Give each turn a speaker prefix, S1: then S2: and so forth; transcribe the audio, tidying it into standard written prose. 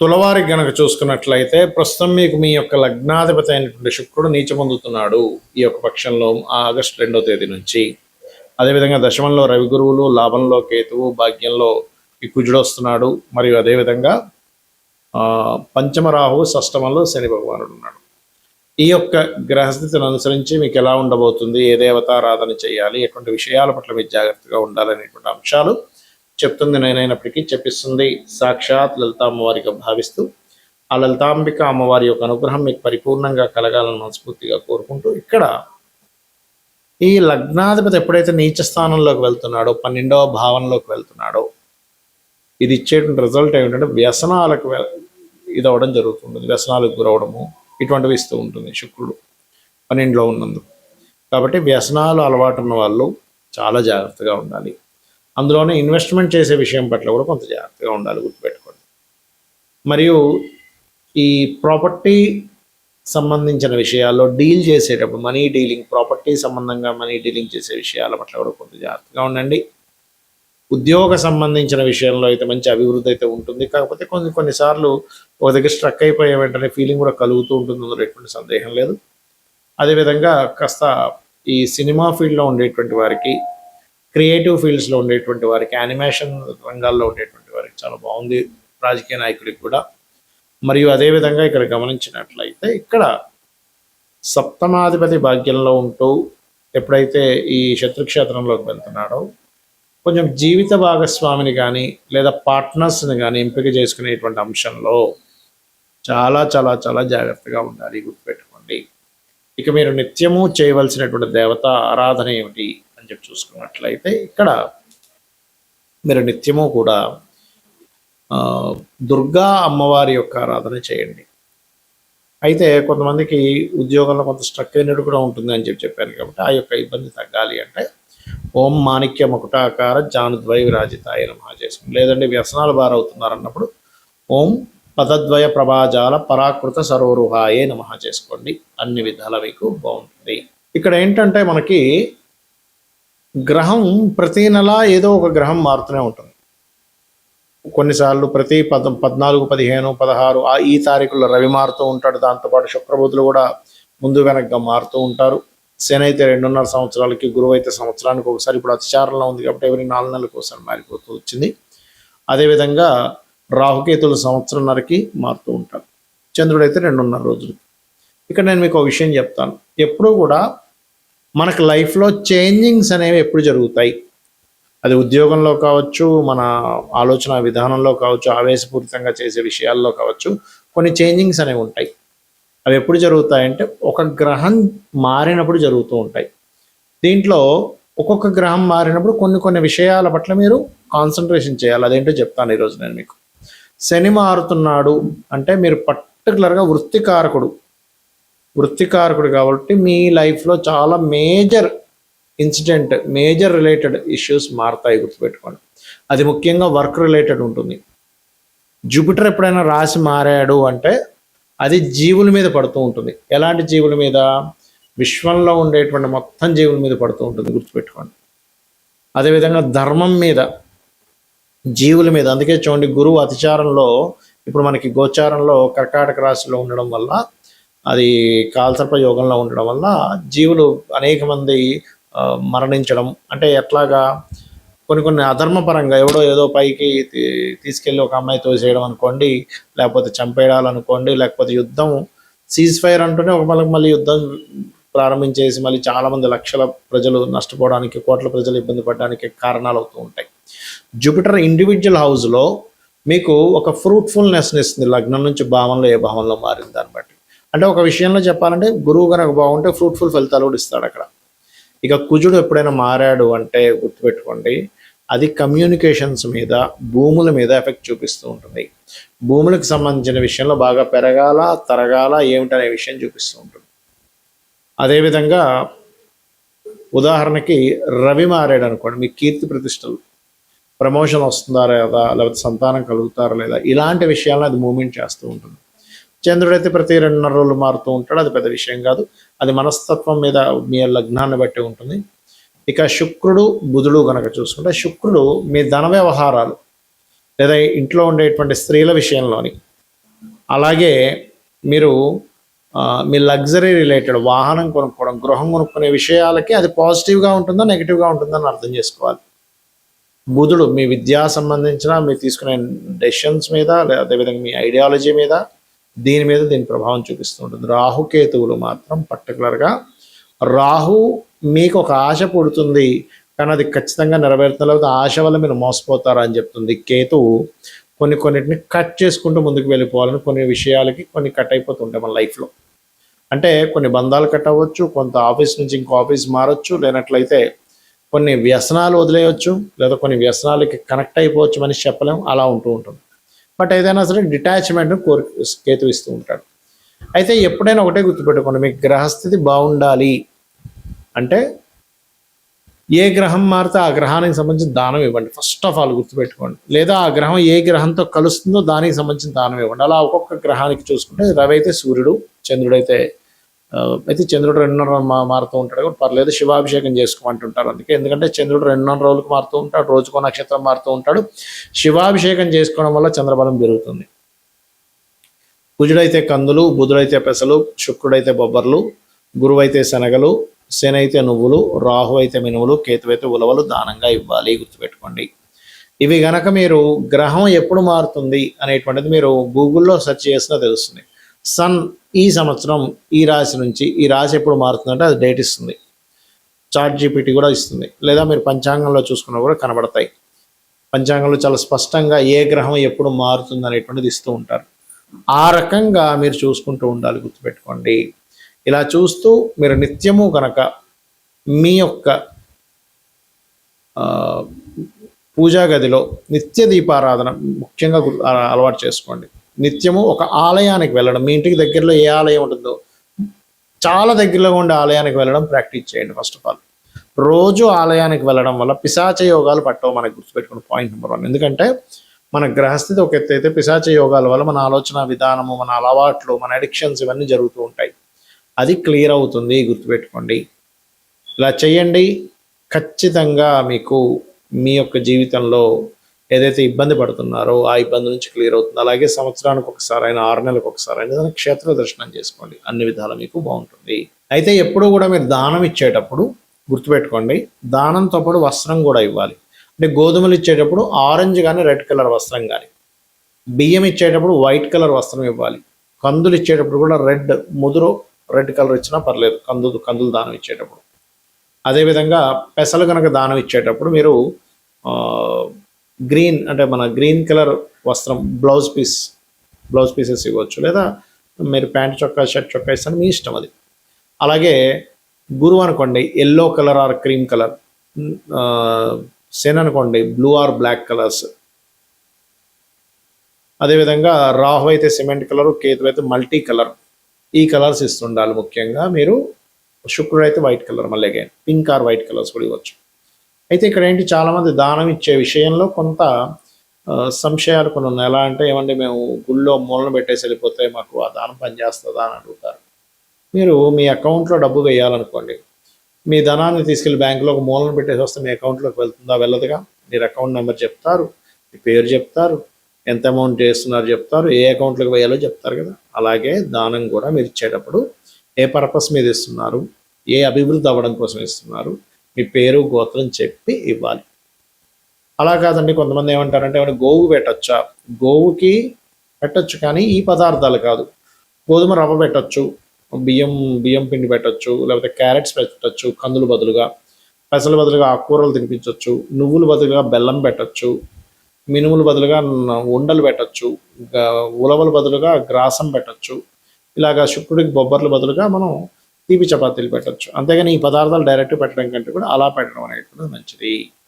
S1: తులవారికి గనక చూసుకున్నట్లయితే ప్రస్తుతం మీకు మీ యొక్క లగ్నాధిపతి అయినటువంటి శుక్రుడు నీచ పొందుతున్నాడు ఈ యొక్క పక్షంలో ఆగస్టు 2వ తేదీ నుంచి. అదేవిధంగా దశమంలో రవి గురువులు, లాభంలో కేతువు, భాగ్యంలో ఈ కుజుడు వస్తున్నాడు. మరియు అదేవిధంగా పంచమ రాహువు, షష్టమంలో శని భగవానుడు ఉన్నాడు. ఈ యొక్క గ్రహస్థితిని అనుసరించి మీకు ఎలా ఉండబోతుంది, ఏ దేవతారాధన చేయాలి, ఎటువంటి విషయాల పట్ల మీరు జాగ్రత్తగా ఉండాలనేటువంటి అంశాలు చెప్తుంది నేనైనప్పటికీ చెప్పిస్తుంది సాక్షాత్ లలిత అమ్మవారిగా భావిస్తూ, ఆ లలితాంబిక అమ్మవారి యొక్క అనుగ్రహం మీకు పరిపూర్ణంగా కలగాలని మనస్ఫూర్తిగా కోరుకుంటూ, ఇక్కడ ఈ లగ్నాధిపతి ఎప్పుడైతే నీచ స్థానంలోకి వెళ్తున్నాడో, 12వ భావంలోకి వెళ్తున్నాడో, ఇది ఇచ్చేటువంటి రిజల్ట్ ఏమిటంటే వ్యసనాలకు ఇది అవ్వడం జరుగుతుంది. వ్యసనాలకు గురవడము ఇటువంటివి ఇస్తూ ఉంటుంది శుక్రుడు 12లో ఉన్నందుకు. కాబట్టి వ్యసనాలు అలవాటు ఉన్న వాళ్ళు చాలా జాగ్రత్తగా ఉండాలి. అందులోనే ఇన్వెస్ట్మెంట్ చేసే విషయం పట్ల కూడా కొంత జాగ్రత్తగా ఉండాలి, గుర్తుపెట్టుకోండి. మరియు ఈ ప్రాపర్టీ సంబంధించిన విషయాల్లో డీల్ చేసేటప్పుడు, మనీ డీలింగ్, ప్రాపర్టీ సంబంధంగా మనీ డీలింగ్ చేసే విషయాల పట్ల కూడా కొంత జాగ్రత్తగా ఉండండి. ఉద్యోగ సంబంధించిన విషయంలో అయితే మంచి అభివృద్ధి అయితే ఉంటుంది. కాకపోతే కొన్నిసార్లు ఒక దగ్గర స్ట్రక్ అయిపోయే వెంటనే ఫీలింగ్ కూడా కలుగుతూ ఉంటుంది, అందులో ఎటువంటి సందేహం లేదు. అదేవిధంగా కాస్త ఈ సినిమా ఫీల్డ్లో ఉండేటువంటి వారికి, క్రియేటివ్ ఫీల్డ్స్లో ఉండేటువంటి వారికి, యానిమేషన్ రంగాల్లో ఉండేటువంటి వారికి చాలా బాగుంది, రాజకీయ నాయకుడికి కూడా. మరియు అదేవిధంగా ఇక్కడ గమనించినట్లయితే ఇక్కడ సప్తమాధిపతి భాగ్యంలో ఉంటూ ఎప్పుడైతే ఈ శత్రుక్షేత్రంలోకి వెళ్తున్నాడో, కొంచెం జీవిత భాగస్వామిని కానీ లేదా పార్ట్నర్స్ని కానీ ఎంపిక చేసుకునేటువంటి అంశంలో చాలా చాలా చాలా జాగ్రత్తగా ఉండాలి, గుర్తుపెట్టుకోండి. ఇక మీరు నిత్యము చేయవలసినటువంటి దేవత ఆరాధన ఏమిటి అని చెప్పి చూసుకున్నట్లయితే, ఇక్కడ మీరు నిత్యము కూడా దుర్గా అమ్మవారి యొక్క ఆరాధన చేయండి. అయితే కొంతమందికి ఉద్యోగంలో కొంత స్ట్రక్ అయినట్టు కూడా ఉంటుంది అని చెప్పాను. కాబట్టి ఆ యొక్క ఇబ్బంది తగ్గాలి అంటే ఓం మాణిక్య ముకుటాకార జానుద్వయ విరాజితాయ నమః చేసుకోండి. లేదంటే వ్యసనాలు బారవుతున్నారు అన్నప్పుడు ఓం పదద్వయ ప్రభాజాల పరాకృత సరోరుహాయే నమః చేసుకోండి. అన్ని విధాల మీకు బాగుంటుంది. ఇక్కడ ఏంటంటే మనకి గ్రహం ప్రతి నెల ఏదో ఒక గ్రహం మారుతూనే ఉంటుంది. కొన్నిసార్లు ప్రతి 14, 15, 16 ఈ తారీఖుల్లో రవి మారుతూ ఉంటాడు. దాంతోపాటు శుక్రబుధులు కూడా ముందు వెనక్గా మారుతూ ఉంటారు. శని అయితే 2.5 సంవత్సరాలకి, గురువు అయితే సంవత్సరానికి ఒకసారి. ఇప్పుడు అతిచారంలో ఉంది కాబట్టి ఎవరి 4 నెలలకు ఒకసారి మారిపోతూ వచ్చింది. అదేవిధంగా రాహుకేతులు సంవత్సరంన్నరకి మారుతూ ఉంటారు. చంద్రుడు అయితే 2.5 రోజులు. ఇక్కడ నేను మీకు ఒక విషయం చెప్తాను. ఎప్పుడూ కూడా మనకు లైఫ్లో చేంజింగ్స్ అనేవి ఎప్పుడు జరుగుతాయి, అది ఉద్యోగంలో కావచ్చు, మన ఆలోచన విధానంలో కావచ్చు, ఆవేశపూరితంగా చేసే విషయాల్లో కావచ్చు, కొన్ని చేంజింగ్స్ అనేవి ఉంటాయి. అవి ఎప్పుడు జరుగుతాయంటే ఒక గ్రహం మారినప్పుడు జరుగుతూ ఉంటాయి. దీంట్లో ఒక్కొక్క గ్రహం మారినప్పుడు కొన్ని విషయాల పట్ల మీరు కాన్సన్ట్రేషన్ చేయాలి. అదేంటో చెప్తాను ఈరోజు నేను మీకు. శని మారుతున్నాడు అంటే మీరు పర్టికులర్గా వృత్తికారకుడు కాబట్టి మీ లైఫ్లో చాలా major incident, major related issues మారుతాయి, గుర్తుపెట్టుకోండి. అది ముఖ్యంగా వర్క్ రిలేటెడ్ ఉంటుంది. జూపిటర్ ఎప్పుడైనా రాశి మారాడు అంటే అది జీవుల మీద పడుతూ ఉంటుంది. ఎలాంటి జీవుల మీద? విశ్వంలో ఉండేటువంటి మొత్తం జీవుల మీద పడుతూ ఉంటుంది, గుర్తుపెట్టుకోండి. అదేవిధంగా ధర్మం మీద, జీవుల మీద. అందుకే చూడండి, గురువు అతిచారంలో ఇప్పుడు మనకి గోచారంలో కర్కాటక రాశిలో ఉండడం వల్ల, అది కాలసర్ప యోగంలో ఉండడం వల్ల జీవులు అనేక మంది మరణించడం. అంటే ఎట్లాగా కొన్ని అధర్మపరంగా ఎవడో ఏదో పైకి తీసుకెళ్ళి ఒక అమ్మాయి తోసేయడం అనుకోండి, లేకపోతే చంపేయాలనుకోండి, లేకపోతే యుద్ధం సీజ్ ఫైర్ అంటూనే ఒక మళ్ళీ యుద్ధం ప్రారంభించేసి మళ్ళీ చాలామంది లక్షల ప్రజలు నష్టపోవడానికి, కోట్ల ప్రజలు ఇబ్బంది పడడానికి కారణాలు అవుతూ ఉంటాయి. జూపిటర్ ఇండివిజువల్ హౌస్లో మీకు ఒక ఫ్రూట్ఫుల్నెస్ని ఇస్తుంది, లగ్నం నుంచి భావంలో ఏ భావంలో మారింది దాన్ని బట్టి. అంటే ఒక విషయంలో చెప్పాలంటే గురువు కనుక బాగుంటే ఫ్రూట్ఫుల్ ఫలితాలు కూడా ఇస్తాడు అక్కడ. ఇక కుజుడు ఎప్పుడైనా మారాడు అంటే గుర్తుపెట్టుకోండి, అది కమ్యూనికేషన్స్ మీద, భూముల మీద ఎఫెక్ట్ చూపిస్తూ ఉంటుంది. భూములకు సంబంధించిన విషయంలో బాగా పెరగాల, తరగాల ఏమిటనే విషయం చూపిస్తూ ఉంటుంది. అదేవిధంగా ఉదాహరణకి రవి మారాడు అనుకోండి, మీ కీర్తి ప్రతిష్టలు, ప్రమోషన్ వస్తుందా లేదా, లేకపోతే సంతానం కలుగుతారా లేదా, ఇలాంటి విషయాలను అది మూమెంట్ చేస్తూ ఉంటుంది. చంద్రుడైతే ప్రతి 2.5 రోజులు మారుతూ ఉంటాడు, అది పెద్ద విషయం కాదు. అది మనస్తత్వం మీద, మీ లగ్నాన్ని బట్టి ఉంటుంది. ఇక శుక్రుడు, బుధుడు కనుక చూసుకుంటే, శుక్రుడు మీ ధన వ్యవహారాలు లేదా ఇంట్లో ఉండేటువంటి స్త్రీల విషయంలోని, అలాగే మీరు మీ లగ్జరీ రిలేటెడ్ వాహనం కొనుక్కోవడం, గృహం కొనుక్కునే విషయాలకి అది పాజిటివ్గా ఉంటుందా నెగిటివ్గా ఉంటుందా అని అర్థం చేసుకోవాలి. బుధుడు మీ విద్యా సంబంధించిన మీరు తీసుకునే డెసిషన్స్ మీద, అదేవిధంగా మీ ఐడియాలజీ మీద, దీని ప్రభావం చూపిస్తూ ఉంటుంది. రాహుకేతువులు మాత్రం పర్టికులర్గా రాహు మీకు ఒక ఆశ పుడుతుంది కానీ అది ఖచ్చితంగా నెరవేరుతుంది, లేకపోతే ఆశ వల్ల మీరు మోసపోతారా అని చెప్తుంది. కేతువు కొన్నిటిని కట్ చేసుకుంటూ ముందుకు వెళ్ళిపోవాలని, కొన్ని విషయాలకి కొన్ని కట్ అయిపోతుంటాయి మన లైఫ్లో. అంటే కొన్ని బంధాలు కట్ అవ్వచ్చు, కొంత ఆఫీస్ నుంచి ఇంకో ఆఫీస్ మారచ్చు, లేనట్లయితే కొన్ని వ్యసనాలు వదిలేయచ్చు, లేదా కొన్ని వ్యసనాలకి కనెక్ట్ అయిపోవచ్చు, మనిషి చెప్పలేము, అలా ఉంటూ ఉంటుంది. బట్ ఏదైనా సరే డిటాచ్మెంట్ను కేతు ఇస్తూ ఉంటాడు. అయితే ఎప్పుడైనా ఒకటే గుర్తుపెట్టుకోండి, మీకు గ్రహస్థితి బాగుండాలి అంటే ఏ గ్రహం మారితే ఆ గ్రహానికి సంబంధించిన దానం ఇవ్వండి. ఫస్ట్ ఆఫ్ ఆల్ గుర్తుపెట్టుకోండి. లేదా ఆ గ్రహం ఏ గ్రహంతో కలుస్తుందో దానికి సంబంధించిన దానం ఇవ్వండి. అలా ఒక్కొక్క గ్రహానికి చూసుకుంటే రవి అయితే సూర్యుడు, చంద్రుడైతే చంద్రుడు 2.5 మారుతూ ఉంటాడు కూడా పర్లేదు, శివాభిషేకం చేసుకోమంటుంటారు. అందుకే ఎందుకంటే చంద్రుడు 2.5 రోజులకు మారుతూ ఉంటాడు, రోజుకో నక్షత్రం మారుతూ ఉంటాడు. శివాభిషేకం చేసుకోవడం వల్ల చంద్రబలం పెరుగుతుంది. కుజుడైతే కందులు, బుధుడైతే పెసలు, శుక్రుడైతే బొబ్బర్లు, గురువైతే శనగలు, శని అయితే నువ్వులు, రాహు అయితే మినువులు, కేతు అయితే ఉలవలు దానంగా ఇవ్వాలి. గుర్తుపెట్టుకోండి. ఇవి గనక మీరు గ్రహం ఎప్పుడు మారుతుంది అనేటువంటిది మీరు గూగుల్లో సెర్చ్ చేసినా తెలుస్తుంది. సన్ ఈ సంవత్సరం ఈ రాశి నుంచి ఈ రాశి ఎప్పుడు మారుతుందంటే అది డేట్ ఇస్తుంది. చాట్ జీపీటీ కూడా ఇస్తుంది, లేదా మీరు పంచాంగంలో చూసుకున్నా కూడా కనబడతాయి. పంచాంగంలో చాలా స్పష్టంగా ఏ గ్రహం ఎప్పుడు మారుతుంది అనేటువంటిది ఇస్తూ ఉంటారు. ఆ రకంగా మీరు చూసుకుంటూ ఉండాలి. గుర్తుపెట్టుకోండి. ఇలా చూస్తూ మీరు నిత్యము కనుక మీ యొక్క పూజా గదిలో నిత్య దీపారాధన ముఖ్యంగా అలవాటు చేసుకోండి. నిత్యము ఒక ఆలయానికి వెళ్ళడం, మీ ఇంటికి దగ్గరలో ఏ ఆలయం ఉంటుందో చాలా దగ్గరలో ఉండే ఆలయానికి వెళ్ళడం ప్రాక్టీస్ చేయండి. ఫస్ట్ ఆఫ్ ఆల్ రోజు ఆలయానికి వెళ్ళడం వల్ల పిశాచ యోగాలు పట్టవు. మనకు గుర్తుపెట్టుకున్న పాయింట్ నెంబర్ 1. ఎందుకంటే మన గ్రహస్థితి ఒక ఎత్తు అయితే పిశాచ యోగాల వల్ల మన ఆలోచన విధానము, మన అలవాట్లు, మన అడిక్షన్స్ ఇవన్నీ జరుగుతూ ఉంటాయి. అది క్లియర్ అవుతుంది. గుర్తుపెట్టుకోండి. ఇలా చేయండి. ఖచ్చితంగా మీకు మీ యొక్క జీవితంలో ఏదైతే ఇబ్బంది పడుతున్నారో ఆ ఇబ్బంది నుంచి క్లియర్ అవుతుంది. అలాగే సంవత్సరానికి ఒకసారి అయినా 6 నెలలకు ఒకసారి అయినా క్షేత్ర దర్శనం చేసుకోండి. అన్ని విధాలు మీకు బాగుంటుంది. అయితే ఎప్పుడు కూడా మీరు దానం ఇచ్చేటప్పుడు గుర్తుపెట్టుకోండి, దానంతో పాటు వస్త్రం కూడా ఇవ్వాలి. అంటే గోధుమలు ఇచ్చేటప్పుడు ఆరెంజ్ కానీ రెడ్ కలర్ వస్త్రం కానీ, బియ్యం ఇచ్చేటప్పుడు వైట్ కలర్ వస్త్రం ఇవ్వాలి. కందులు ఇచ్చేటప్పుడు కూడా ముదురు రెడ్ కలర్ ఇచ్చినా పర్లేదు, కందులు దానం ఇచ్చేటప్పుడు. అదేవిధంగా పెసలు కనుక దానం ఇచ్చేటప్పుడు మీరు గ్రీన్ అంటే మన గ్రీన్ కలర్ వస్త్రం బ్లౌజ్ పీసెస్ ఇవ్వచ్చు, లేదా మీరు ప్యాంట్ చొక్కా షర్ట్ చొక్కా ఇస్తాను, మీ ఇష్టం అది. అలాగే గురువు అనుకోండి yellow colour or cream colour, శని అనుకోండి బ్లూ ఆర్ బ్లాక్ కలర్స్. అదేవిధంగా రాహు అయితే సిమెంట్ కలరు, కేతు అయితే మల్టీ కలర్, ఈ కలర్స్ ఇస్తుండాలి. ముఖ్యంగా మీరు శుక్రుడు అయితే వైట్ కలర్, మళ్ళీ again pink are white colours కూడా ఇవ్వచ్చు. అయితే ఇక్కడ ఏంటి, చాలామంది దానం ఇచ్చే విషయంలో కొంత సంశయాలు కొన్ని ఉన్నాయి. ఎలా అంటే ఏమంటే మేము గుళ్ళో మూలన పెట్టేసి వెళ్ళిపోతే మాకు ఆ దానం పనిచేస్తుందా అని అడుగుతారు. మీరు మీ అకౌంట్లో డబ్బు వేయాలనుకోండి, మీ ధనాన్ని తీసుకెళ్లి బ్యాంకులో ఒక మూలన పెట్టేసి వస్తే మీ అకౌంట్లోకి వెళ్తుందా? వెళ్ళదుగా. మీరు అకౌంట్ నెంబర్ చెప్తారు, మీ పేరు చెప్తారు, ఎంత అమౌంట్ చేస్తున్నారు చెప్తారు, ఏ అకౌంట్లోకి వేయాలో చెప్తారు కదా. అలాగే దానం కూడా మీరు ఇచ్చేటప్పుడు ఏ పర్పస్ మీద ఇస్తున్నారు, ఏ అభివృద్ధి అవ్వడం కోసం ఇస్తున్నారు, మీ పేరు గోత్రం చెప్పి ఇవ్వాలి. అలా కాదండి, కొంతమంది ఏమంటారంటే ఏమైనా గోవు పెట్టచ్చా? గోవుకి పెట్టచ్చు, కానీ ఈ పదార్థాలు కాదు. గోధుమ రవ్వ పెట్టచ్చు, బియ్యం పిండి పెట్టచ్చు, లేకపోతే క్యారెట్స్ పెట్టచ్చు కందులు బదులుగా, పెసలు బదులుగా ఆకుకూరలు తినిపించవచ్చు, నువ్వులు బదులుగా బెల్లం పెట్టచ్చు, మినుములు బదులుగా ఉండలు పెట్టచ్చు, ఉలవల బదులుగా గ్రాసం పెట్టచ్చు. ఇలాగా శుక్రుడికి బొబ్బర్ల బదులుగా మనం తీపి చపాతీలు పెట్టచ్చు. అంతేగాని ఈ పదార్థాలు డైరెక్ట్ పెట్టడం కంటే కూడా అలా పెట్టడం అనేటువంటిది మంచిది.